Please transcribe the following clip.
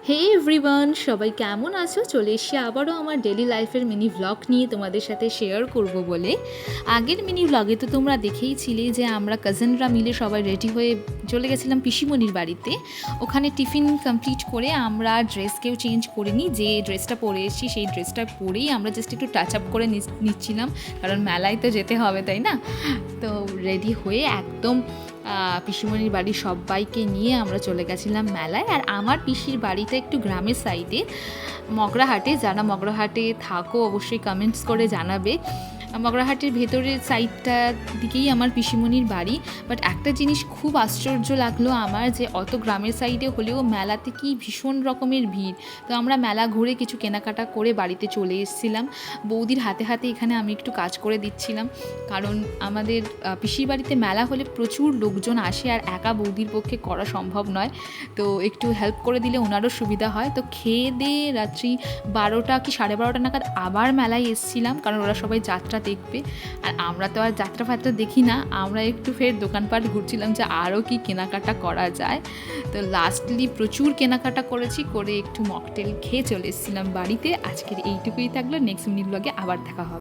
হে everyone, সবাই কেমন আছো? চলে এসছি আবারও আমার ডেলি লাইফের মিনি ভ্লগ নিয়ে তোমাদের সাথে শেয়ার করব বলে। আগের মিনি ভ্লগে তো তোমরা দেখেইছিলে যে আমরা কাজিনরা মিলে সবাই রেডি হয়ে চলে গেছিলাম পিসিমণির বাড়িতে। ওখানে টিফিন কমপ্লিট করে আমরা ড্রেসকেও চেঞ্জ করিনি, যে ড্রেসটা পরে এসেছি সেই ড্রেসটা পরেই আমরা জাস্ট একটু টাচ আপ করে নিচ্ছিলাম, কারণ মেলায় তো যেতে হবে, তাই না? তো রেডি হয়ে একদম পিসিমণির বাড়ির সবাইকে নিয়ে আমরা চলে গেছিলাম মেলায়। আর আমার পিসির বাড়িটা একটু গ্রামের সাইডে, মগরাহাটে। যারা মগরাহাটে থাকো অবশ্যই কমেন্টস করে জানাবে। মগরাহাটের ভেতরের সাইডটার দিকেই আমার পিসিমণির বাড়ি। বাট একটা জিনিস খুব আশ্চর্য লাগলো আমার, যে অত গ্রামের সাইডে হলেও মেলাতে কি ভীষণ রকমের ভিড়। তো আমরা মেলা ঘুরে কিছু কেনাকাটা করে বাড়িতে চলে এসেছিলাম। বৌদির হাতে হাতে এখানে আমি একটু কাজ করে দিচ্ছিলাম, কারণ আমাদের পিসির বাড়িতে মেলা হলে প্রচুর লোকজন আসে আর একা বৌদির পক্ষে করা সম্ভব নয়। তো একটু হেল্প করে দিলে ওনারও সুবিধা হয়। তো খেয়ে দিয়ে রাত্রি 12টা কি 12:30 নাগাদ আবার মেলায় এসেছিলাম, কারণ ওরা সবাই যাত্রা দেখবে। আর আমরা তো আর যাত্রা ফাত্রা দেখি না, আমরা একটু ফের দোকানপাট ঘুরছিলাম যে আরও কি কেনাকাটা করা যায়। তো লাস্টলি প্রচুর কেনাকাটা করেছি, করে একটু মকটেল খেয়ে চলে এসেছিলাম বাড়িতে। আজকের এইটুকুই থাকলো, নেক্সট মিনি ব্লগে আবার দেখা হবে।